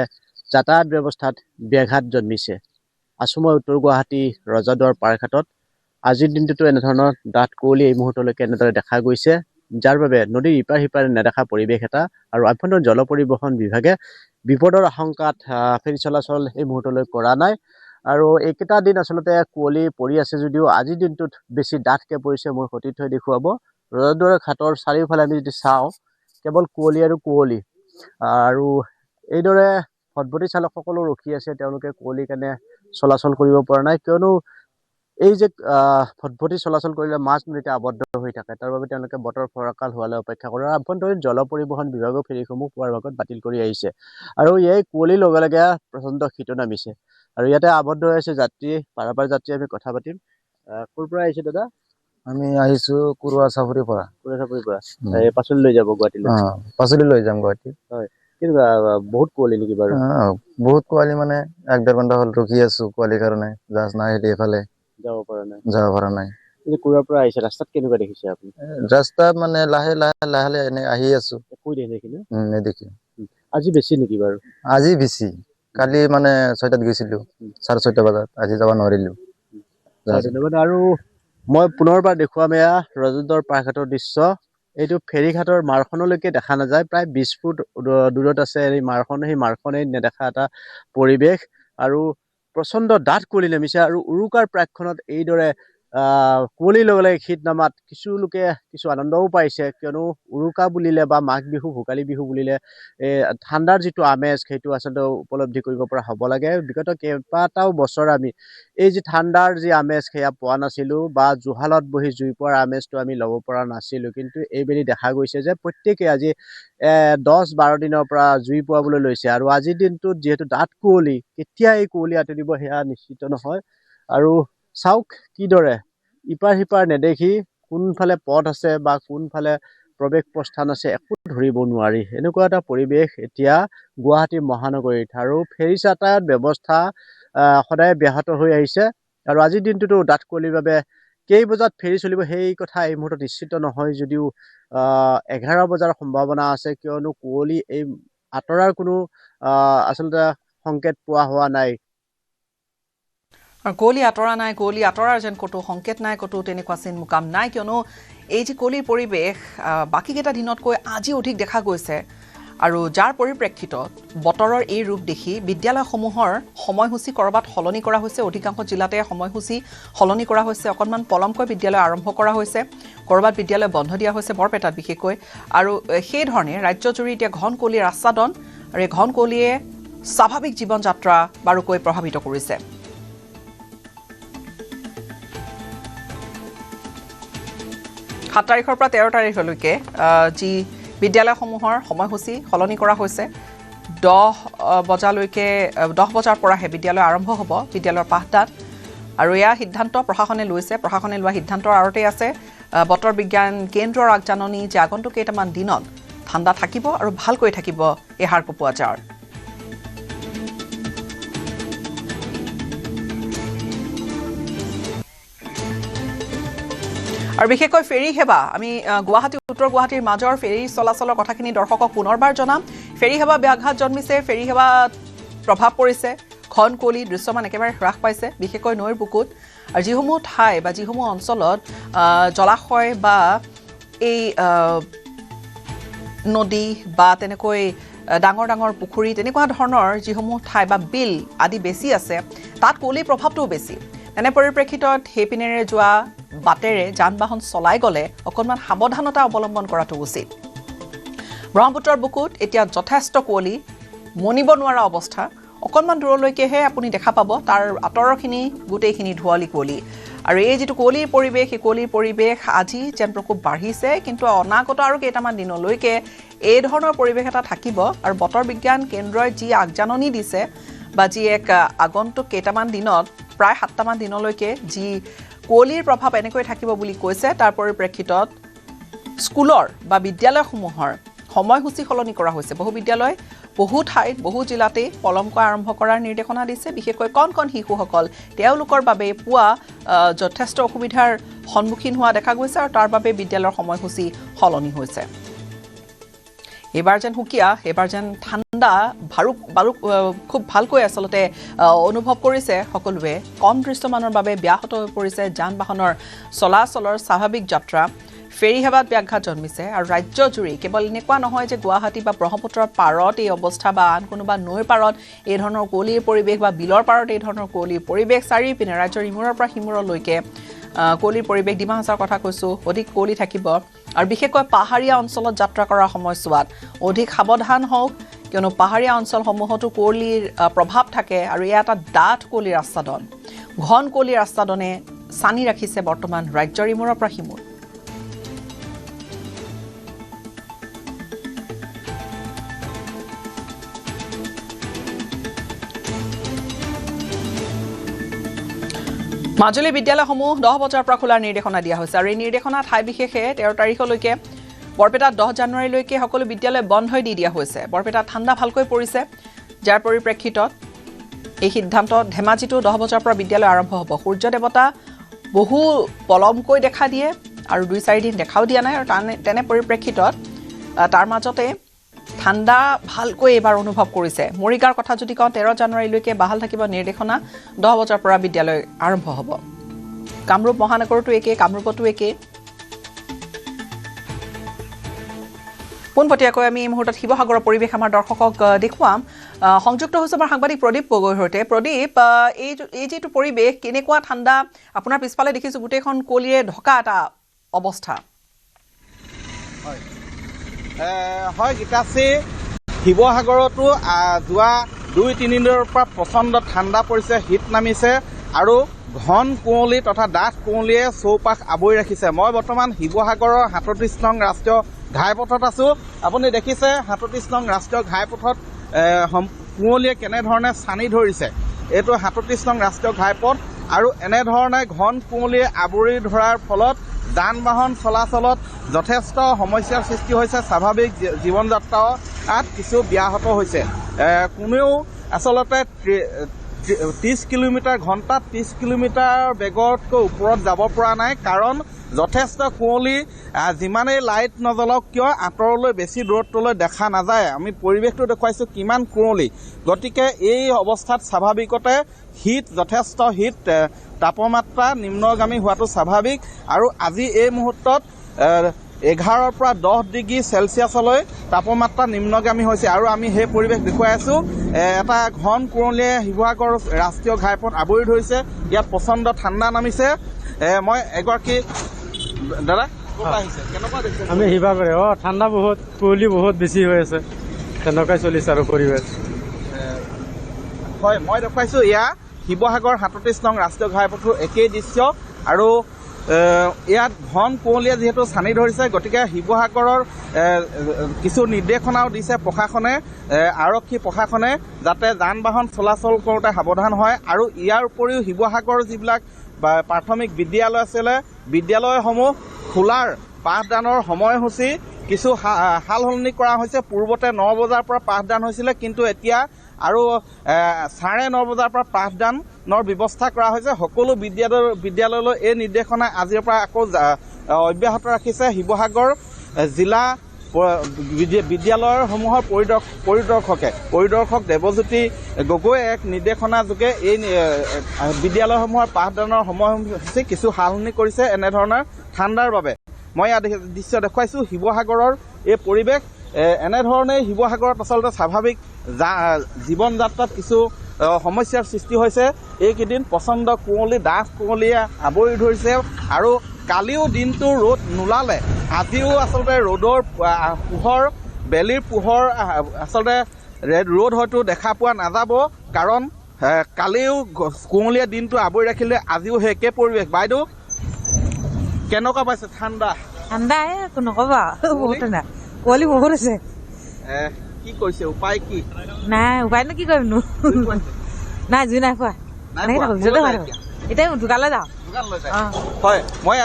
[SPEAKER 4] যাতায়াত ব্যৱস্থাত ব্যাঘাত জন্মিছে আছো মই উত্তৰ গুৱাহাটী ৰজাদুৱাৰ পাৰঘাটত আজিৰ দিনটোতো এনেধৰণৰ ডাঠ কুঁৱলী এই মুহূৰ্তলৈকে এনেদৰে দেখা গৈছে যাৰ বাবে নদীৰ ইপাৰ সিপাৰে নেদেখা পৰিৱেশ এটা আৰু আভ্যন্তৰীণ জল পৰিবহণ বিভাগে বিপদৰ আশংকাত ফেৰী চলাচল এই মুহূৰ্তলৈ কৰা নাই আৰু এইকেইটা দিন আচলতে কুঁৱলী পৰি আছে যদিও আজিৰ দিনটোত বেছি ডাঠকৈ পৰিছে মোৰ সতীৰ্থই দেখুৱাব ৰজাদুৱাৰ ঘাটৰ চাৰিওফালে আমি যদি চাওঁ কেৱল কুঁৱলী আৰু কুঁৱলী আৰু এইদৰে ভটভটি চালকসকলো ৰখি আছে তেওঁলোকে কুঁৱলীৰ কাৰণে চলাচল কৰিব পৰা নাই কিয়নো এই যে ভটভটি চলাচল কৰিলে মাছ নদীতে আবদ্ধ হৈ থাকে তাৰ বাবে তেওঁলোকে বতৰ ফৰকাল হোৱালৈ অপেক্ষা কৰে আৰু আভ্যন্তৰীণ জল পৰিবহণ বিভাগৰ ফেৰীসমূহ পুৱাৰ ভাগত বাতিল কৰি আহিছে আৰু এই কুঁৱলীৰ লগে লগে প্ৰচণ্ড শীতো নামিছে আৰু ইয়াতে আবদ্ধ হৈ আছে যাত্ৰী পাৰাপাৰ যাত্ৰী আমি কথা পাতিম ক'ৰ পৰা আহিছে দাদা
[SPEAKER 5] আমি আহিছো কুৰুৱা চাপৰিৰ পৰা
[SPEAKER 4] এই পাচলি লৈ যাব গুৱাহাটীলৈ
[SPEAKER 5] পাচলি লৈ যাম গুৱাহাটী
[SPEAKER 4] হয় কিন্তু বহুত কুঁৱলী নেকি বাৰু
[SPEAKER 5] বহুত কুঁৱলী মানে 1.5 ঘণ্টা হ'ল ৰখি আছো কুঁৱলীৰ কাৰণে জাহাজ নাই এইফালে
[SPEAKER 4] যাব পৰা নাই কিন্তু কুৰুৱাৰ পৰা আহিছে ৰাস্তাত কেনেকুৱা দেখিছে আপুনি
[SPEAKER 5] ৰাস্তাত মানে লাহে লাহে এনে আহি আছো
[SPEAKER 4] কৈ দেখিলে
[SPEAKER 5] নেদেখি
[SPEAKER 4] আজি বেছি নেকি বাৰু
[SPEAKER 5] আজি বেছি কালি মানে 6টাত গৈছিলো 6:30 বজাত আজি যাব নোৱাৰিলো
[SPEAKER 4] ধন্যবাদ আৰু মই পুনৰবাৰ দেখুৱাম এয়া ৰজতৰ পাৰঘাটৰ দৃশ্য এইটো ফেৰীঘাটৰ মাৰখনলৈকে দেখা নাযায় প্ৰায় 20 ফুট দূৰত আছে এই মাৰখন সেই মাৰখনেই নেদেখা এটা পৰিৱেশ আৰু প্ৰচণ্ড ডাঠ কুঁৱলী নামিছে আৰু উৰুকাৰ প্ৰাকখনত এইদৰে কুঁৱলীৰ লগে লগে শীত নামাত কিছু লোকে কিছু আনন্দও পাইছে কিয়নো উৰুকা বুলিলে বা মাঘ বিহু ভোগালী বিহু বুলিলে ঠাণ্ডাৰ যিটো আমেজ সেইটো আচলতে উপলব্ধি কৰিব পৰা হ'ব লাগে বিগত কেইবাটাও বছৰ আমি এই যি ঠাণ্ডাৰ যি আমেজ সেয়া পোৱা নাছিলোঁ বা জুহালত বহি জুই পোৱাৰ আমেজটো আমি ল'ব পৰা নাছিলোঁ কিন্তু এইবেলি দেখা গৈছে যে প্ৰত্যেকে আজি 10-12 দিনৰ পৰা জুই পোৱাবলৈ লৈছে আৰু আজিৰ দিনটোত যিহেতু ডাঠ কুঁৱলী কেতিয়া এই কুঁৱলী আঁতৰিব সেয়া নিশ্চিত নহয় আৰু চাওক কিদৰে ইপাৰ সিপাৰ নেদেখি কোনফালে পথ আছে বা কোনফালে প্ৰৱেশ প্ৰস্থান আছে একো ধৰিব নোৱাৰি এনেকুৱা এটা পৰিৱেশ এতিয়া গুৱাহাটী মহানগৰীত আৰু ফেৰী যাতায়াত ব্যৱস্থা সদায় ব্যাহত হৈ আহিছে আৰু আজিৰ দিনটোতো ডাঠ কুঁৱলীৰ বাবে কেই বজাত ফেৰী চলিব সেই কথা এই মুহূৰ্তত নিশ্চিত নহয় যদিও 11 বজাৰ সম্ভাৱনা আছে কিয়নো কুঁৱলী এই আঁতৰাৰ কোনো আচলতে সংকেত পোৱা হোৱা নাই
[SPEAKER 1] কুঁৱলী আঁতৰাৰ যেন ক'তো সংকেত নাই ক'তো তেনেকুৱা চিন মুকাম নাই কিয়নো এই যে কুঁৱলীৰ পৰিৱেশ বাকীকেইটা দিনতকৈ আজি অধিক দেখা গৈছে আৰু যাৰ পৰিপ্ৰেক্ষিতত বতৰৰ এই ৰূপ দেখি বিদ্যালয়সমূহৰ সময়সূচী ক'ৰবাত সলনি কৰা হৈছে অধিকাংশ জিলাতে সময়সূচী সলনি কৰা হৈছে অকণমান পলমকৈ বিদ্যালয় আৰম্ভ কৰা হৈছে ক'ৰবাত বিদ্যালয় বন্ধ দিয়া হৈছে বৰপেটাত বিশেষকৈ আৰু সেই ধৰণে ৰাজ্যজুৰি এতিয়া ঘন কুঁৱলীৰ আচ্ছাদন আৰু এই ঘন কুঁৱলীয়ে স্বাভাৱিক জীৱন যাত্ৰা বাৰুকৈ প্ৰভাৱিত কৰিছে 7 তাৰিখৰ পৰা 13 তাৰিখলৈকে যি বিদ্যালয়সমূহৰ সময়সূচী সলনি কৰা হৈছে 10 বজাৰ পৰাহে বিদ্যালয় আৰম্ভ হ'ব বিদ্যালয়ৰ পাঠদান আৰু এয়া সিদ্ধান্ত প্ৰশাসনে লোৱা সিদ্ধান্তৰ আৰতে আছে বতৰ বিজ্ঞান কেন্দ্ৰৰ আগজাননী যে আগন্তুক কেইটামান দিনত ঠাণ্ডা থাকিব আৰু ভালকৈ থাকিব এই হাৰ কপোৱা জাৰ আৰু বিশেষকৈ ফেৰী সেৱা আমি গুৱাহাটী উত্তৰ গুৱাহাটীৰ মাজৰ ফেৰী চলাচলৰ কথাখিনি দৰ্শকক পুনৰবাৰ জনাম ফেৰী সেৱা ব্যাঘাত জন্মিছে ফেৰী সেৱাত প্ৰভাৱ পৰিছে ঘন কুঁৱলী দৃশ্যমান একেবাৰে হ্ৰাস পাইছে বিশেষকৈ নৈৰ বুকুত আৰু যিসমূহ ঠাই বা যিসমূহ অঞ্চলত জলাশয় বা এই নদী বা তেনেকৈ ডাঙৰ ডাঙৰ পুখুৰী তেনেকুৱা ধৰণৰ যিসমূহ ঠাই বা বিল আদি বেছি আছে তাত কুঁৱলীৰ প্ৰভাৱটোও বেছি এনে পৰিপ্ৰেক্ষিতত সেইপিনেৰে যোৱা বাটেৰে যান বাহন চলাই গ'লে অকণমান সাৱধানতা অৱলম্বন কৰাটো উচিত ব্ৰহ্মপুত্ৰৰ বুকুত এতিয়া যথেষ্ট কুঁৱলী মনিব নোৱাৰা অৱস্থা অকণমান দূৰলৈকেহে আপুনি দেখা পাব তাৰ আঁতৰৰখিনি গোটেইখিনি ধুৱালি কুঁৱলী আৰু এই যিটো কুঁৱলীৰ পৰিৱেশ এই কুঁৱলীৰ পৰিৱেশ আজি যেন প্ৰকোপ বাঢ়িছে কিন্তু অনাগত আৰু কেইটামান দিনলৈকে এই ধৰণৰ পৰিৱেশ এটা থাকিব আৰু বতৰ বিজ্ঞান কেন্দ্ৰই যি আগজাননী দিছে বা যি এক আগন্তুক কেইটামান দিনত প্ৰায় 7টামান দিনলৈকে যি কুঁৱলীৰ প্ৰভাৱ এনেকৈ থাকিব বুলি কৈছে তাৰ পৰিপ্ৰেক্ষিতত স্কুলৰ বা বিদ্যালয়সমূহৰ সময়সূচী সলনি কৰা হৈছে বহু বিদ্যালয় বহু ঠাইত বহু জিলাতে পলমকৈ আৰম্ভ কৰাৰ নিৰ্দেশনা দিছে বিশেষকৈ কণ শিশুসকল তেওঁলোকৰ বাবে পুৱা যথেষ্ট অসুবিধাৰ সন্মুখীন হোৱা দেখা গৈছে আৰু তাৰ বাবে বিদ্যালয়ৰ সময়সূচী সলনি হৈছে এবাৰ যেন হুকিয়া এবাৰ যেন ঠাণ্ডা খুব ভালকৈ আচলতে অনুভৱ কৰিছে সকলোৱে কম দৃশ্যমানৰ বাবে ব্যাহত হৈ পৰিছে যান বাহনৰ চলাচলৰ স্বাভাৱিক যাত্ৰা ফেৰী সেৱাত ব্যাঘাত জন্মিছে আৰু ৰাজ্যজুৰি কেৱল এনেকুৱা নহয় যে গুৱাহাটী বা ব্ৰহ্মপুত্ৰৰ পাৰত এই অৱস্থা বা আন কোনোবা নৈৰ পাৰত এই ধৰণৰ কুঁৱলীৰ পৰিৱেশ বা বিলৰ পাৰত এই ধৰণৰ কুঁৱলীৰ পৰিৱেশ চাৰিওপিনে ৰাজ্যৰ ইমূৰৰ পৰা সিমূৰলৈকে কুঁৱলীৰ পৰিৱেশ ডিমা হাছাওৰ কথা কৈছোঁ অধিক কুঁৱলী থাকিব আৰু বিশেষকৈ পাহাৰীয়া অঞ্চলত যাত্ৰা কৰাৰ সময়ছোৱাত অধিক সাৱধান হওক কিয়নো পাহাৰীয়া অঞ্চলসমূহতো কুঁৱলীৰ প্ৰভাৱ থাকে আৰু এয়া এটা ডাঠ কুঁৱলীৰ আচ্ছাদন ঘন কুঁৱলীৰ আচ্ছাদনে চানি ৰাখিছে বৰ্তমান ৰাজ্যৰ ইমূৰৰ পৰা সিমূৰ মাজুলী বিদ্যালয়সমূহ 10 বজাৰ পৰা খোলাৰ নিৰ্দেশনা দিয়া হৈছে আৰু এই নিৰ্দেশনা ঠাই বিশেষে 13 তাৰিখলৈকে বৰপেটাত 10 জানুৱাৰীলৈকে সকলো বিদ্যালয় বন্ধই দি দিয়া হৈছে বৰপেটাত ঠাণ্ডা ভালকৈ পৰিছে যাৰ পৰিপ্ৰেক্ষিতত এই সিদ্ধান্ত ধেমাজিতো 10 বজাৰ পৰা বিদ্যালয় আৰম্ভ হ'ব সূৰ্য দেৱতা বহু পলমকৈ দেখা দিয়ে আৰু 2-4 দিন দেখাও দিয়া নাই আৰু তেনে পৰিপ্ৰেক্ষিতত তাৰ মাজতে ঠাণ্ডা ভালকৈ এবাৰ অনুভৱ কৰিছে মৰিগাঁৱৰ কথা যদি কওঁ 13 জানুৱাৰীলৈকে বাহাল থাকিব নিৰ্দেশনা 10 বজাৰ পৰা বিদ্যালয় আৰম্ভ হ'ব কামৰূপ মহানগৰতো একে কামৰূপতো একে পোনপটীয়াকৈ আমি এই মুহূৰ্তত শিৱসাগৰৰ পৰিৱেশ আমাৰ দৰ্শকক দেখুৱাম সংযুক্ত হৈছে আমাৰ সাংবাদিক প্ৰদীপ গগৈৰ সৈতে প্ৰদীপ এই যিটো পৰিৱেশ কেনেকুৱা ঠাণ্ডা আপোনাৰ পিছফালে দেখিছোঁ গোটেইখন কুঁৱলীৰে ঢকা এটা অৱস্থা
[SPEAKER 6] হয় গীতাশ্ৰী শিৱসাগৰতো যোৱা 2-3 দিনৰ পৰা প্ৰচণ্ড ঠাণ্ডা পৰিছে শীত নামিছে আৰু ঘন কুঁৱলী তথা ডাঠ কুঁৱলীয়ে চৌপাশ আৱৰি ৰাখিছে মই বৰ্তমান শিৱসাগৰৰ 37 নং ৰাষ্ট্ৰীয় ঘাইপথত আছোঁ আপুনি দেখিছে 37 নং ৰাষ্ট্ৰীয় ঘাইপথত কুঁৱলীয়ে কেনেধৰণে চানি ধৰিছে এইটো 37 নং ৰাষ্ট্ৰীয় ঘাইপথ আৰু এনেধৰণে ঘন কুঁৱলীয়ে আৱৰি ধৰাৰ ফলত যান বাহন চলাচলত যথেষ্ট সমস্যাৰ সৃষ্টি হৈছে স্বাভাৱিক জীৱন যাত্ৰাত কিছু ব্যাহত হৈছে কোনেও আচলতে 30 কিলোমিটাৰ ঘণ্টাত 30 কিলোমিটাৰ বেগতকৈ ওপৰত যাব পৰা নাই কাৰণ যথেষ্ট কুঁৱলী যিমানেই লাইট নজ্বলাওক কিয় আঁতৰলৈ বেছি দূৰত্বলৈ দেখা নাযায় আমি পৰিৱেশটো দেখুৱাইছোঁ কিমান কুঁৱলী গতিকে এই অৱস্থাত স্বাভাৱিকতে শীত যথেষ্ট শীত তাপমাত্ৰা নিম্নগামী হোৱাটো স্বাভাৱিক আৰু আজি এই মুহূৰ্তত 11 পৰা 10 ডিগ্ৰী চেলচিয়াছলৈ তাপমাত্ৰা নিম্নগামী হৈছে আৰু আমি সেই পৰিৱেশ দেখুৱাই আছোঁ এটা ঘন কুঁৱলীয়ে শিৱসাগৰ ৰাষ্ট্ৰীয় ঘাইপথ আৱৰি ধৰিছে ইয়াত প্ৰচণ্ড ঠাণ্ডা নামিছে মই এগৰাকী দাদা ক'ত আহিছে কেনেকুৱা দেখিছে
[SPEAKER 7] আমি শিৱসাগৰে ঠাণ্ডা বহুত কুঁৱলী বহুত বেছি হৈ আছে তেনেকুৱাই চলিছে আৰু পৰিৱেশ
[SPEAKER 6] হয় মই দেখুৱাইছোঁ এয়া শিৱসাগৰ 37 নং ৰাষ্ট্ৰীয় ঘাইপথৰ একেই দৃশ্য আৰু ইয়াত ঘন কুঁৱলীয়ে যিহেতু চানি ধৰিছে গতিকে শিৱসাগৰৰ কিছু নিৰ্দেশনাও দিছে প্ৰশাসনে আৰক্ষী প্ৰশাসনে যাতে যান বাহন চলাচল কৰোঁতে সাৱধান হয় আৰু ইয়াৰ উপৰিও শিৱসাগৰৰ যিবিলাক প্ৰাথমিক বিদ্যালয় আছিলে বিদ্যালয়সমূহ খোলাৰ পাঠদানৰ সময়সূচী কিছু সাল সলনি কৰা হৈছে পূৰ্বতে 9 বজাৰ পৰা পাঠদান হৈছিলে কিন্তু এতিয়া আৰু 9:30 বজাৰ পৰা পাঠদানৰ ব্যৱস্থা কৰা হৈছে সকলো বিদ্যালয়লৈ এই নিৰ্দেশনা আজিৰ পৰা আকৌ অব্যাহত ৰাখিছে শিৱসাগৰ জিলা বিদ্যালয়সমূহৰ পৰিদৰ্শক দেৱজ্যোতি গগৈয়ে এক নিৰ্দেশনা যোগে এই বিদ্যালয়সমূহৰ পাঠদানৰ সময়সূচী কিছু সালসলনি কৰিছে এনেধৰণৰ ঠাণ্ডাৰ বাবে মই ইয়াত দৃশ্য দেখুৱাইছোঁ শিৱসাগৰৰ এই পৰিৱেশ এনেধৰণেই শিৱসাগৰত আচলতে স্বাভাৱিক জীৱন যাত্ৰাত কিছু সমস্যাৰ সৃষ্টি হৈছে এইকেইদিন প্ৰচণ্ড কুঁৱলী ডাঠ কুঁৱলীয়ে আৱৰি ধৰিছে আৰু কালিও দিনটো ৰ'দ নোলালে আজিও আচলতে ৰ'দৰ পোহৰ বেলিৰ পোহৰ আচলতে ৰ'দ হয়তো দেখা পোৱা নাযাব কাৰণ কালিও কুঁৱলীয়ে দিনটো আৱৰি ৰাখিলে আজিও সেই একে পৰিৱেশ বাইদেউ কেনেকুৱা পাইছে ঠাণ্ডা
[SPEAKER 8] নক'বা বহুত ঠাণ্ডা কুঁৱলী বহুত আছে
[SPEAKER 6] কি কৰিছে উপায় কি
[SPEAKER 8] নাই উপায়নো কি কৰিমনো নাই জুই নাই খোৱা এতিয়া দোকানলৈ যাওঁ
[SPEAKER 6] হয় মই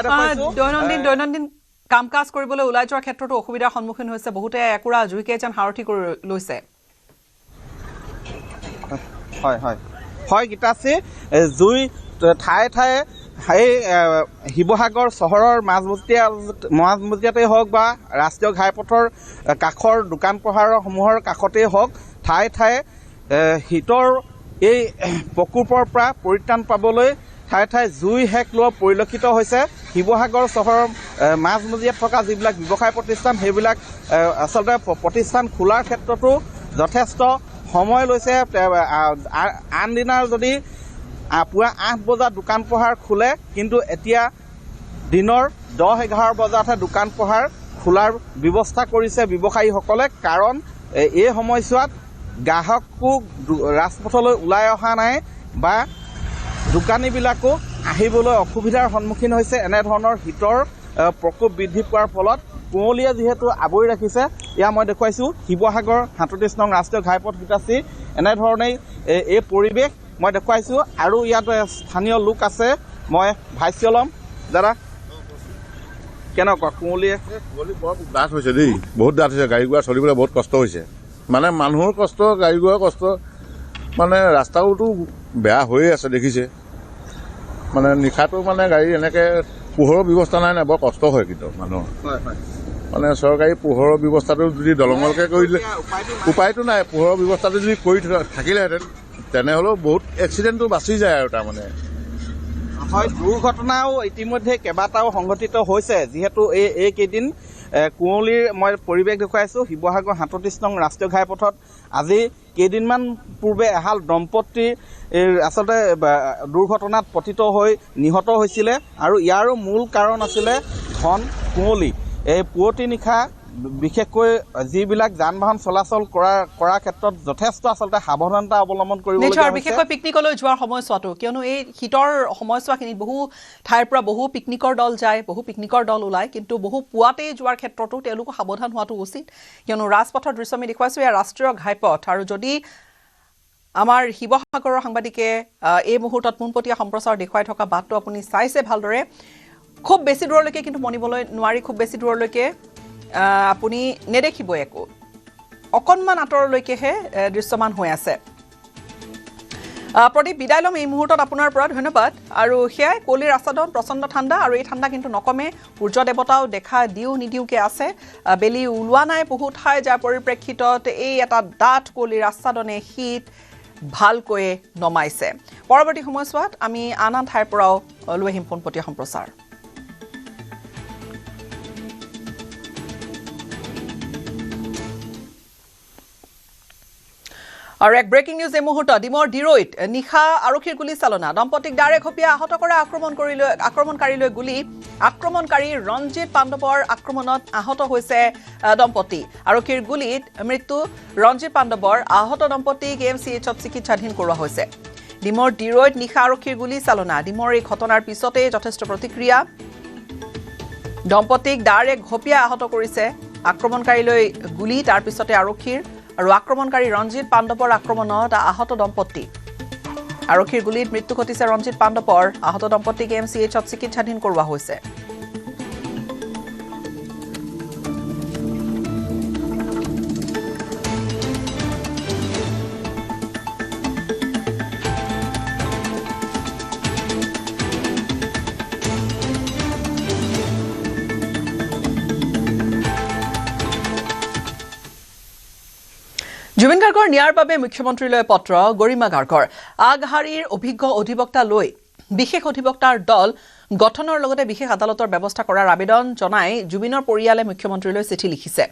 [SPEAKER 1] দৈনন্দিন কাম কাজ কৰিবলৈ ওলাই যোৱাৰ ক্ষেত্ৰতো অসুবিধাৰ সন্মুখীন হৈছে বহুতে একুৰা জুইকে যেন সাৰথি কৰি লৈছে
[SPEAKER 6] হয় হয় হয় গীতাশ্ৰী জুই ঠায়ে ঠায়ে সেই শিৱসাগৰ চহৰৰ মাজমজিয়াতেই হওক বা ৰাষ্ট্ৰীয় ঘাইপথৰ কাষৰ দোকান পোহাৰসমূহৰ কাষতেই হওক ঠায়ে ঠায়ে শীতৰ এই প্ৰকোপৰ পৰা পৰিত্ৰাণ পাবলৈ ঠায়ে ঠায়ে জুই হেক লোৱা পৰিলক্ষিত হৈছে শিৱসাগৰ চহৰৰ মাজমজিয়াত থকা যিবিলাক ব্যৱসায় প্ৰতিষ্ঠান সেইবিলাক আচলতে প্ৰতিষ্ঠান খোলাৰ ক্ষেত্ৰতো যথেষ্ট সময় লৈছে আন দিনাৰ যদি পুৱা 8 বজাত দোকান পোহাৰ খোলে কিন্তু এতিয়া দিনৰ 10-11 বজাতহে দোকান পোহাৰ খোলাৰ ব্যৱস্থা কৰিছে ব্যৱসায়ীসকলে কাৰণ এই সময়ছোৱাত গ্ৰাহকো ৰাজপথলৈ ওলাই অহা নাই বা দোকানীবিলাকো আহিবলৈ অসুবিধাৰ সন্মুখীন হৈছে এনেধৰণৰ শীতৰ প্ৰকোপ বৃদ্ধি পোৱাৰ ফলত কুঁৱলীয়ে যিহেতু আৱৰি ৰাখিছে এয়া মই দেখুৱাইছোঁ শিৱসাগৰ 37 নং ৰাষ্ট্ৰীয় ঘাইপথ গীতাচি এনেধৰণেই এই পৰিৱেশ মই দেখুৱাইছোঁ আৰু ইয়াত স্থানীয় লোক আছে মই ভাষ্য ল'ম দাদা কেনেকুৱা কুঁৱলীয়ে
[SPEAKER 9] বৰ ডাঠ হৈছে দেই বহুত ডাঠ হৈছে গাড়ী ঘোঁৰা চলিবলৈ বহুত কষ্ট হৈছে মানে মানুহৰ কষ্ট গাড়ী ঘোঁৰাৰ কষ্ট মানে ৰাস্তাওতো বেয়া হৈয়ে আছে দেখিছে মানে নিশাটো মানে গাড়ী এনেকৈ পোহৰৰ ব্যৱস্থা নাই বৰ কষ্ট হয় কিন্তু মানুহৰ মানে চৰকাৰী পোহৰৰ ব্যৱস্থাটো যদি দলঙলকৈ কৰি দিলে উপায়টো নাই পোহৰৰ ব্যৱস্থাটো যদি কৰি থাকিলেহেঁতেন তেনেহ'লেও বহুত এক্সিডেণ্টটো বাচি যায় আৰু তাৰমানে
[SPEAKER 6] হয় দুৰ্ঘটনাও ইতিমধ্যে কেইবাটাও সংঘটিত হৈছে যিহেতু এইকেইদিন কুঁৱলীৰ মই পৰিৱেশ দেখুৱাইছোঁ শিৱসাগৰ 37 নং ৰাষ্ট্ৰীয় ঘাইপথত আজি কেইদিনমান পূৰ্বে এহাল দম্পতী আচলতে দুৰ্ঘটনাত পতিত হৈ নিহত হৈছিলে আৰু ইয়াৰো মূল কাৰণ আছিলে ঘন কুঁৱলী এই পুৱতি নিশা বিশেষকৈ যিবিলাক যান বাহন চলাচল কৰাৰ ক্ষেত্ৰত যথেষ্ট আচলতে সাৱধানতা অৱলম্বন কৰিবলগীয়া হৈছে
[SPEAKER 1] বিশেষকৈ পিকনিকলৈ যোৱাৰ সময়ছোৱাটো কিয়নো এই শীতৰ সময়ছোৱাখিনিত বহু ঠাইৰ পৰা বহু পিকনিকৰ দল যায় বহু পিকনিকৰ দল ওলায় কিন্তু বহু পুৱাতেই যোৱাৰ ক্ষেত্ৰতো তেওঁলোকো সাৱধান হোৱাটো উচিত কিয়নো ৰাজপথৰ দৃশ্য আমি দেখুৱাইছোঁ এয়া ৰাষ্ট্ৰীয় ঘাইপথ আৰু যদি আমাৰ শিৱসাগৰৰ সাংবাদিকে এই মুহূৰ্তত পোনপটীয়া সম্প্ৰচাৰ দেখুৱাই থকা বাটটো আপুনি চাইছে ভালদৰে খুব বেছি দূৰলৈকে কিন্তু মনিবলৈ নোৱাৰি খুব বেছি দূৰলৈকে আপুনি নেদেখিবই একো অকণমান আঁতৰলৈকেহে দৃশ্যমান হৈ আছে প্ৰদীপ বিদায় ল'ম এই মুহূৰ্তত আপোনাৰ পৰা ধন্যবাদ আৰু সেয়াই কুঁৱলীৰ আচ্ছাদন প্ৰচণ্ড ঠাণ্ডা আৰু এই ঠাণ্ডা কিন্তু নকমে সূৰ্য দেৱতাও দেখা দিও নিদিওকে আছে বেলি ওলোৱা নাই বহু ঠাই যাৰ পৰিপ্ৰেক্ষিতত এই এটা ডাঠ কুঁৱলীৰ আচ্ছাদনে শীত ভালকৈ নমাইছে পৰৱৰ্তী সময়ছোৱাত আমি আন আন ঠাইৰ পৰাও লৈ আহিম পোনপটীয়া সম্প্ৰচাৰ আৰু এক ব্ৰেকিং নিউজ এই মুহূৰ্তত ডিমৰ ডিৰৈত নিশা আৰক্ষীৰ গুলী চালনা দম্পতীক ডাইৰেক্ট হপিয়া আহত কৰা আক্ৰমণকাৰীলৈ গুলী আক্ৰমণকাৰী ৰঞ্জিত পাণ্ডৱৰ আক্ৰমণত আহত হৈছে দম্পতী আৰক্ষীৰ গুলীত মৃত্যু ৰঞ্জিত পাণ্ডৱৰ আহত দম্পতীক AMCHত চিকিৎসাধীন কৰোৱা হৈছে ডিমৰ ডিৰৈত নিশা আৰক্ষীৰ গুলী চালনা ডিমৰ এই ঘটনাৰ পিছতে যথেষ্ট প্ৰতিক্ৰিয়া দম্পতীক ডাইৰেক্ট হপিয়া আহত কৰিছে আক্ৰমণকাৰীলৈ গুলী তাৰ পিছতে আৰক্ষীৰ আৰু আক্ৰমণকাৰী ৰঞ্জিত পাণ্ডৱৰ আক্ৰমণত আহত দম্পতী আৰক্ষীৰ গুলীত মৃত্যু ঘটিছে ৰঞ্জিত পাণ্ডৱৰ আহত দম্পতীক AMCHত চিকিৎসাধীন কৰোৱা হৈছে জুবিন গাৰ্গৰ ন্যায়ৰ বাবে মুখ্যমন্ত্ৰীলৈ পত্ৰ গৰিমা গাৰ্গৰ আগশাৰীৰ অভিজ্ঞ অধিবক্তা লৈ বিশেষ অধিবক্তাৰ দল গঠনৰ লগতে বিশেষ আদালতৰ ব্যৱস্থা কৰাৰ আবেদন জনাই জুবিনৰ পৰিয়ালে মুখ্যমন্ত্ৰীলৈ চিঠি লিখিছে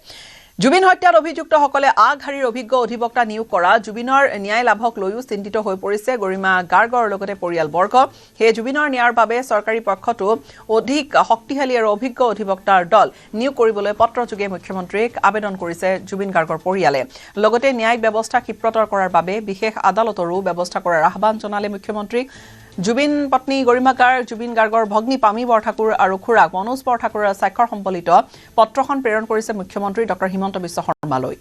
[SPEAKER 1] জুবিন হত্যাত অভিযুক্তসকলে আগশাৰীৰ অভিজ্ঞ অধিবক্তা নিয়োগ কৰা জুবিনৰ ন্যায় লাভক লৈও চিন্তিত হৈ পৰিছে গৰিমা গাৰ্গৰ লগতে পৰিয়ালবৰ্গ হে জুবিনৰ ন্যায়ৰ বাবে চৰকাৰী পক্ষটো অধিক শক্তিশালী আৰু অভিজ্ঞ অধিবক্তাৰ দল নিয়োগ কৰিবলৈ পত্ৰযোগে মুখ্যমন্ত্ৰীক আবেদন কৰিছে জুবিন গাৰ্গৰ পৰিয়ালে লগতে ন্যায়িক ব্যৱস্থা ক্ষিপ্ৰতৰ কৰাৰ বাবে বিশেষ আদালতৰো ব্যৱস্থা কৰাৰ আহ্বান জনালে মুখ্যমন্ত্ৰীক জুবিন পত্নী গৰিমা গাৰ্গ জুবিন গাৰ্গৰ ভগ্নী পামী বৰঠাকুৰ আৰু খুৰাক মনোজ বৰঠাকুৰৰ স্বাক্ষৰ সম্বলিত পত্ৰখন প্ৰেৰণ কৰিছে মুখ্যমন্ত্ৰী ডক্টৰ হিমন্ত বিশ্ব শৰ্মালৈ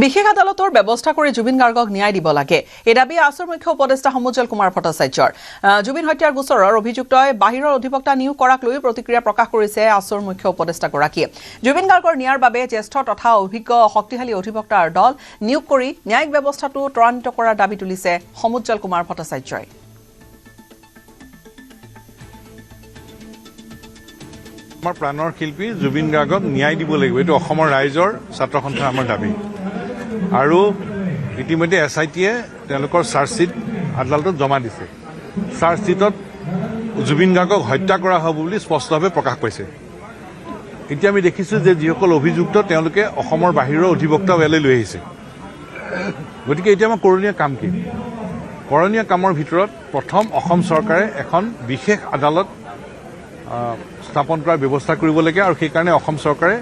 [SPEAKER 1] বিশেষ আদালতৰ ব্যৱস্থা কৰি জুবিন গাৰ্গক ন্যায় দিব লাগে এই দাবী আসুৰ মুখ্য উপদেষ্টা সমুজ্জ্বল কুমাৰ ভট্টাচাৰ্যৰ জুবিন হত্যাৰ গোচৰৰ অভিযুক্তই বাহিৰৰ অধিবক্তা নিয়োগ কৰাক লৈ প্ৰতিক্ৰিয়া প্ৰকাশ কৰিছে আসুৰ মুখ্য উপদেষ্টাগৰাকীয়ে জুবিন গাৰ্গৰ ন্যায়ৰ বাবে জ্যেষ্ঠ তথা অভিজ্ঞ শক্তিশালী অধিবক্তাৰ দল নিয়োগ কৰি ন্যায়িক ব্যৱস্থাটো ত্বৰান্বিত কৰাৰ দাবী তুলিছে সমুজ্জ্বল কুমাৰ ভট্টাচাৰ্যই
[SPEAKER 10] আমাৰ প্ৰাণৰ শিল্পী জুবিন গাৰ্গক ন্যায় দিব লাগিব এইটো অসমৰ ৰাইজৰ ছাত্ৰ সন্থাৰ আমাৰ দাবী আৰু ইতিমধ্যে SIT-য়ে তেওঁলোকৰ চাৰ্জশ্বিট আদালতত জমা দিছে। চাৰ্জশ্বিটত জুবিন গাৰ্গক হত্যা কৰা হ'ব বুলি স্পষ্টভাৱে প্ৰকাশ পাইছে। এতিয়া আমি দেখিছোঁ যে যিসকল অভিযুক্ত তেওঁলোকে অসমৰ বাহিৰৰ অধিবক্তা ইয়ালৈ লৈ আহিছে। গতিকে এতিয়া আমাৰ কৰণীয় কাম কি? কৰণীয় কামৰ ভিতৰত প্ৰথম অসম চৰকাৰে এখন বিশেষ আদালত স্থাপন কৰাৰ ব্যৱস্থা কৰিব লাগে আৰু সেইকাৰণে অসম চৰকাৰে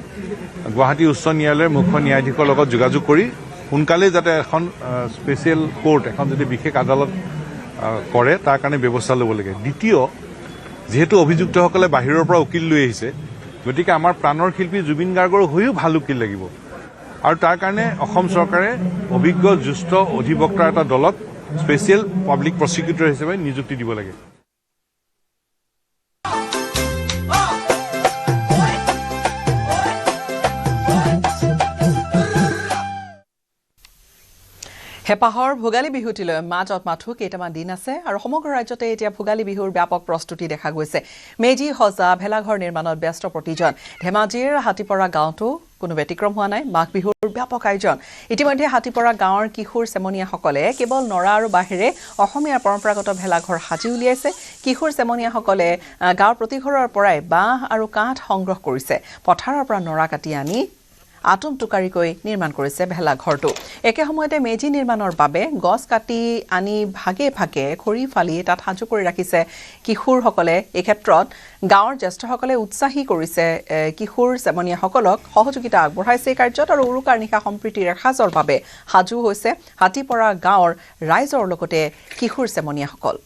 [SPEAKER 10] গুৱাহাটী উচ্চ ন্যায়ালয়ৰ মুখ্য ন্যায়াধীশৰ লগত যোগাযোগ কৰি সোনকালে যাতে এখন স্পেচিয়েল কোৰ্ট এখন যদি বিশেষ আদালত কৰে তাৰ কাৰণে ব্যৱস্থা ল'ব লাগে। দ্বিতীয়, যিহেতু অভিযুক্তসকলে বাহিৰৰ পৰা উকিল লৈ আহিছে, গতিকে আমাৰ প্ৰাণৰ শিল্পী জুবিন গাৰ্গৰ হৈও ভাল উকিল লাগিব আৰু তাৰ কাৰণে অসম চৰকাৰে অভিজ্ঞ জ্যেষ্ঠ অধিবক্তাৰ এটা দলক স্পেচিয়েল পাব্লিক প্ৰচিকিউটৰ হিচাপে নিযুক্তি দিব লাগে।
[SPEAKER 1] হেপাহৰ ভোগালী বিহুটিলৈ মাজত মাথো কেইটামান দিন আছে আৰু সমগ্ৰ ৰাজ্যতে এতিয়া ভোগালী বিহুৰ ব্যাপক প্ৰস্তুতি দেখা গৈছে। মেজি সজা ভেলাঘৰ নিৰ্মাণত ব্যস্ত প্ৰতিজন। ধেমাজিৰ হাতীপৰা গাঁৱতো কোনো ব্যতিক্ৰম হোৱা নাই। মাঘ বিহুৰ ব্যাপক আয়োজন। ইতিমধ্যে হাতীপৰা গাঁৱৰ কিশোৰ চেমনীয়াসকলে কেৱল নৰা আৰু বাঁহেৰে অসমীয়াৰ পৰম্পৰাগত ভেলাঘৰ সাজি উলিয়াইছে। কিশোৰ চেমনীয়াসকলে গাঁৱৰ প্ৰতিঘৰৰ পৰাই বাঁহ আৰু কাঠ সংগ্ৰহ কৰিছে। পথাৰৰ পৰা নৰা কাটি আনি আটুম টুকাৰিকৈ নিৰ্মাণ কৰিছে ভেলাঘৰটো। একে সময়তে মেজি নিৰ্মাণৰ বাবে গছ কাটি আনি ভাগে ভাগে খৰি ফালি তাত সাজু কৰি ৰাখিছে কিশোৰসকলে। এই ক্ষেত্ৰত গাঁৱৰ জ্যেষ্ঠসকলে উৎসাহী কৰিছে কিশোৰ চেমনীয়াসকলক সহযোগিতা আগবঢ়াইছে এই কাৰ্যত আৰু উৰুকাৰ নিশা সম্প্ৰীতিৰ এসাজৰ বাবে সাজু হৈছে হাতীপৰা গাঁৱৰ ৰাইজৰ লগতে কিশোৰ চেমনীয়াসকল।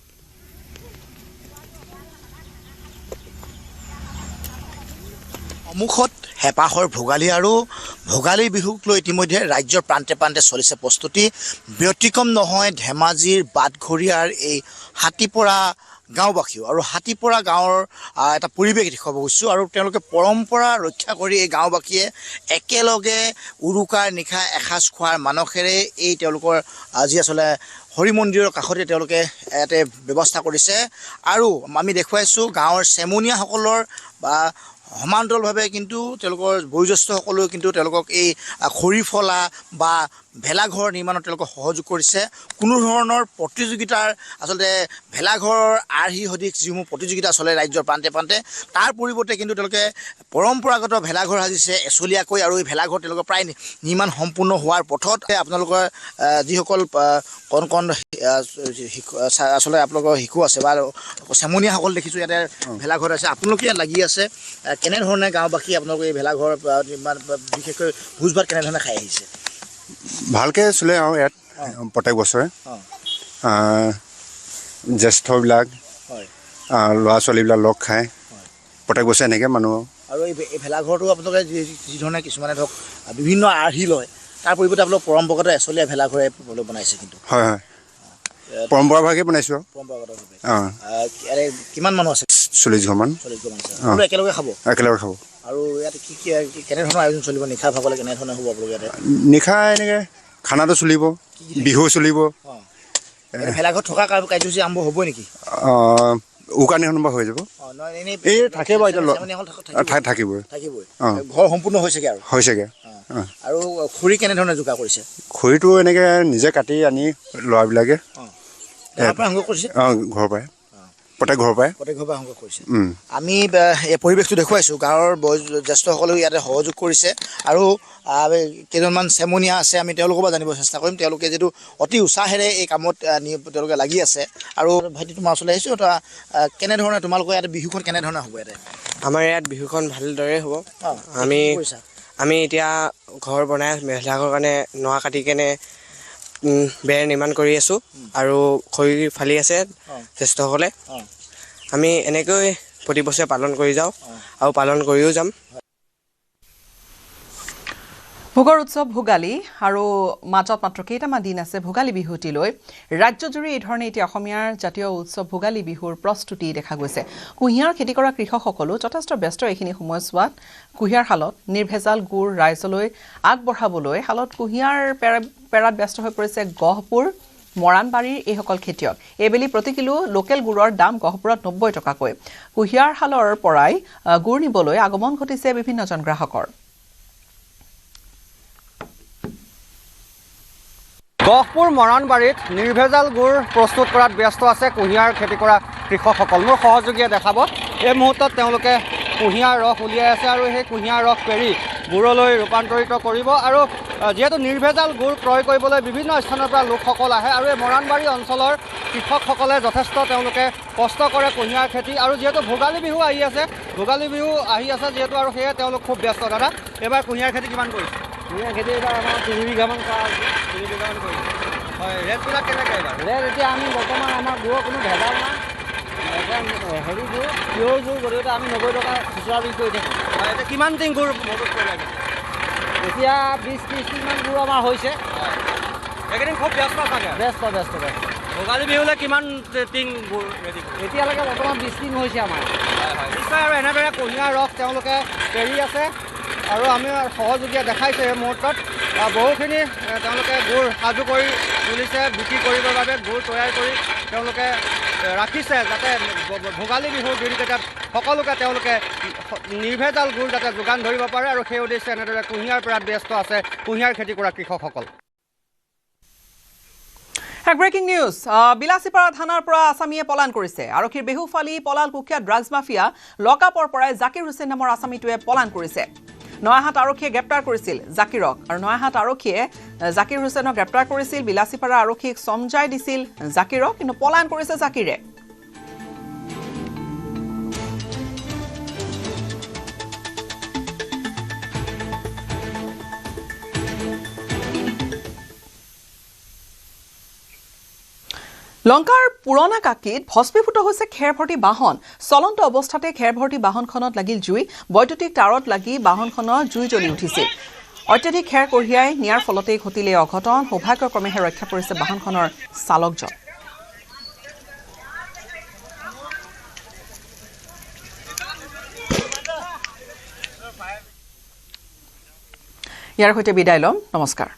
[SPEAKER 11] সন্মুখত হেপাহৰ ভোগালী আৰু ভোগালী বিহুক লৈ ইতিমধ্যে ৰাজ্যৰ প্ৰান্তে প্ৰান্তে চলিছে প্ৰস্তুতি। ব্যতিক্ৰম নহয় ধেমাজিৰ বাটঘৰীয়াৰ এই হাতীপৰা গাঁওবাসীও আৰু হাতীপৰা গাঁৱৰ এটা পৰিৱেশ দেখুৱাব গৈছোঁ আৰু তেওঁলোকে পৰম্পৰা ৰক্ষা কৰি এই গাঁওবাসীয়ে একেলগে উৰুকাৰ নিশা এসাঁজ খোৱাৰ মানসেৰে এই তেওঁলোকৰ আজি আচলতে হৰি মন্দিৰৰ কাষতে তেওঁলোকে ইয়াতে ব্যৱস্থা কৰিছে আৰু আমি দেখুৱাইছোঁ গাঁৱৰ চেমনীয়াসকলৰ বা সমান্তৰালভাৱে কিন্তু তেওঁলোকৰ বয়োজ্যেষ্ঠসকলেও কিন্তু তেওঁলোকক এই খৰি ফলা বা ভেলাঘৰ নিৰ্মাণত তেওঁলোকক সহযোগ কৰিছে। কোনো ধৰণৰ প্ৰতিযোগিতাৰ আচলতে ভেলাঘৰৰ আৰ্হি সদৃশ যিসমূহ প্ৰতিযোগিতা চলে ৰাজ্যৰ প্ৰান্তে প্ৰান্তে তাৰ পৰিৱৰ্তে কিন্তু তেওঁলোকে পৰম্পৰাগত ভেলাঘৰ সাজিছে এচলীয়াকৈ আৰু এই ভেলাঘৰ তেওঁলোকৰ প্ৰায় নিৰ্মাণ সম্পূৰ্ণ হোৱাৰ পথত। আপোনালোকৰ যিসকল কণ কণ আচলতে আপোনালোকৰ শিশু আছে বা চেমনীয়াসকল দেখিছোঁ ইয়াতে ভেলাঘৰ আছে, আপোনালোকে ইয়াত লাগি আছে। কেনেধৰণে গাঁওবাসী আপোনালোকে এই ভেলাঘৰ নিৰ্মাণ বিশেষকৈ ভোজ ভাত কেনেধৰণে খাই আহিছে?
[SPEAKER 12] ভালকৈ চলে আৰু ইয়াত প্ৰত্যেক বছৰে জ্যেষ্ঠবিলাক ল'ৰা ছোৱালীবিলাক লগ খায় প্ৰত্যেক বছৰে এনেকৈ মানুহ।
[SPEAKER 11] আৰু এই ভেলাঘৰটো আপোনালোকে যি ধৰণে কিছুমানে ধৰক বিভিন্ন আৰ্হি লয় তাৰ পৰিৱৰ্তে আপোনালোক পৰম্পৰাগত এচলীয়া ভেলাঘৰে বনাইছে কিন্তু? হয়
[SPEAKER 12] হয়, পৰম্পৰাভাগে বনাইছোঁ।
[SPEAKER 11] পৰম্পৰাগতভাৱে কিমান মানুহ আছে? 40 ঘৰমান। 40 ঘৰমান আছে। একেলগে খাব? একেলগে খাব। আৰু ইয়াত কি কেনেধৰণৰ আয়োজন চলিব? নিশা ভাগলৈ কেনেধৰণে হ'ব আপোনালোকে ইয়াতে?
[SPEAKER 12] নিশা এনেকৈ খানাটো চলিব, বিহু চলিব।
[SPEAKER 11] ভেলাঘৰ থকা কাৰ্যসূচী আৰম্ভ হ'বই নেকি?
[SPEAKER 12] উৰুকাৰ নিশাৰ পৰা হৈ যাব। এই থাকে বাৰু এতিয়া থাকিবই।
[SPEAKER 11] ঘৰ সম্পূৰ্ণ হৈছেগৈ আৰু? হৈছেগৈ। আৰু খৰি কেনেধৰণে যোগাৰ কৰিছে?
[SPEAKER 12] খৰিটো এনেকৈ নিজে কাটি আনি ল'ৰাবিলাকে
[SPEAKER 11] সংগ্ৰহ কৰিছে?
[SPEAKER 12] ঘৰৰ পৰাই, প্ৰত্যেক ঘৰৰ পৰাই
[SPEAKER 11] সংগ্ৰহ কৰিছে। আমি এই পৰিৱেশটো দেখুৱাইছোঁ, গাঁৱৰ বয়োজ্যেষ্ঠসকলেও ইয়াতে সহযোগ কৰিছে আৰু কেইজনমান চেমনীয়া আছে, আমি তেওঁলোকৰ পৰা জানিব চেষ্টা কৰিম। তেওঁলোকে যিটো অতি উৎসাহেৰে এই কামত তেওঁলোকে লাগি আছে। আৰু ভাইটি তোমাৰ ওচৰলৈ আহিছোঁ, কেনেধৰণে তোমালোকৰ ইয়াতে বিহুখন কেনেধৰণে হ'ব? ইয়াতে
[SPEAKER 13] আমাৰ ইয়াত বিহুখন ভালদৰে হ'ব। আমি এতিয়া ঘৰ বনাই ভেলাঘৰৰ কাৰণে নৰা কাটি কেনে বেৰ নিৰ্মাণ কৰি আছোঁ আৰু খৰি ফালি আছে জ্যেষ্ঠসকলে। আমি এনেকৈ প্ৰতি বছৰে পালন কৰি যাওঁ আৰু পালন কৰিও যাম।
[SPEAKER 1] ভোগৰ উৎসৱ ভোগালী আৰু মাজত মাত্ৰ কেইটামান দিন আছে ভোগালী বিহুটিলৈ। ৰাজ্যজুৰি এই ধৰণে এতিয়া অসমীয়াৰ জাতীয় উৎসৱ ভোগালী বিহুৰ প্ৰস্তুতি দেখা গৈছে। কুঁহিয়াৰ খেতি কৰা কৃষকসকলো যথেষ্ট ব্যস্ত এইখিনি সময়ছোৱাত। কুঁহিয়াৰ শালত নিৰ্ভেজাল গুড় ৰাইজলৈ আগবঢ়াবলৈ শালত কুঁহিয়াৰ পেৰাত ব্যস্ত হৈ পৰিছে গহপুৰ মৰাণবাৰীৰ এইসকল খেতিয়ক। এইবেলি প্ৰতি কিলো লোকেল গুড়ৰ দাম গহপুৰত 90 টকাকৈ। কুঁহিয়াৰ শালৰ পৰাই গুড় নিবলৈ আগমন ঘটিছে বিভিন্নজন গ্ৰাহকৰ।
[SPEAKER 14] গহপুৰ মৰাণবাৰীত নিৰ্ভেজাল গুড় প্ৰস্তুত কৰাত ব্যস্ত আছে কুঁহিয়াৰ খেতি কৰা কৃষকসকল। মোৰ সহযোগীয়ে দেখাব এই মুহূৰ্তত তেওঁলোকে কুঁহিয়াৰ ৰস উলিয়াই আছে আৰু সেই কুঁহিয়াৰ ৰস পেৰি গুড়লৈ ৰূপান্তৰিত কৰিব। আৰু যিহেতু নিৰ্ভেজাল গুড় ক্ৰয় কৰিবলৈ বিভিন্ন স্থানৰ পৰা লোকসকল আহে আৰু এই মৰাণবাৰী অঞ্চলৰ কৃষকসকলে যথেষ্ট তেওঁলোকে কষ্ট কৰে কুঁহিয়াৰ খেতি। আৰু যিহেতু ভোগালী বিহু আহি আছে যিহেতু আৰু সেয়ে তেওঁলোক খুব ব্যস্ত। দাদা, এইবাৰ কুঁহিয়াৰ খেতি কিমান কৰিছে?
[SPEAKER 15] কুঁহিয়াৰ খেতি এইবাৰ আমাৰ 3 বিঘামান কৰা হৈছে।
[SPEAKER 14] 3 বিঘামান কৰিছে। হয়, ৰেটবিলাক কেনেকৈ এইবাৰ?
[SPEAKER 15] ৰেট এতিয়া আমি বৰ্তমান আমাৰ গুড়ৰ কোনো ভেজাল নাই, হেৰি গুড় পিয়ৰ গুড়, গতিকে আমি 90 টকা খুচুৰা বিক্ৰী কৰি থাকোঁ।
[SPEAKER 14] হয়, এতিয়া কিমান টিং গুড় মজুত কৰি লাগে?
[SPEAKER 15] এতিয়া 20-30 মান গুড় আমাৰ হৈছে।
[SPEAKER 14] এইকেইদিন খুব ব্যস্ত থাকে।
[SPEAKER 15] ব্যস্ত
[SPEAKER 14] ভোগালী বিহুলৈ কিমান টিং গুড় ৰেডি কৰে?
[SPEAKER 15] এতিয়ালৈকে বৰ্তমান 20 টিং হৈছে আমাৰ।
[SPEAKER 14] নিশ্চয়। আৰু এনেদৰে কুঁহিয়াৰ ৰস তেওঁলোকে পেৰি আছে আৰু আমি সহযোগীয়ে দেখাইছে এই মুহূৰ্তত বহুখিনি তেওঁলোকে গুড় সাজু কৰি তুলিছে বিক্ৰী কৰিবৰ বাবে। গুড় তৈয়াৰ কৰি তেওঁলোকে ৰাখিছে যাতে ভোগালী বিহুৰ দিনকেইটাত সকলোকে তেওঁলোকে নিৰ্ভেজাল গুড় যাতে যোগান ধৰিব পাৰে। আৰু সেই উদ্দেশ্যে এনেদৰে কুঁহিয়াৰ পেৰাত ব্যস্ত আছে কুঁহিয়াৰ খেতি কৰা কৃষকসকল।
[SPEAKER 1] Breaking news. বিলাসীপাৰা থানাৰ পৰা আছামীয়ে পলায়ন কৰিছে। আৰক্ষীৰ বেহুফালি পলাল কুখ্যাত ড্ৰাগছ মাফিয়া লকআপৰ পৰাই জাকিৰ হুছেইন নামৰ আছামীটোৱে পলায়ন কৰিছে। নয়াহাট আৰক্ষীয়ে গ্ৰেপ্তাৰ কৰিছিল জাকিৰক আৰু নয়াহাট আৰক্ষীয়ে জাকিৰ হুছেইনক গ্ৰেপ্তাৰ কৰিছিল। বিলাসীপাৰা আৰক্ষীক সমজাই দিছিল জাকিৰক, কিন্তু পলায়ন কৰিছে জাকিৰে। লংকাৰ পুৰণা কাকিত ভস্মীভূত হৈছে খেৰ ভৰ্তি বাহন। চলন্ত অৱস্থাতে খেৰ ভৰ্তি বাহনখনত লাগিল জুই। বৈদ্যুতিক তাঁৰত লাগি বাহনখনৰ জুই জ্বলি উঠিছিল। অত্যাধিক খেৰ কঢ়িয়াই নিয়াৰ ফলতেই ঘটিলে অঘটন। সৌভাগ্যক্ৰমেহে ৰক্ষা পৰিছে বাহনখনৰ চালকজন। ইয়াৰ সৈতে বিদায় ল'ম। নমস্কাৰ।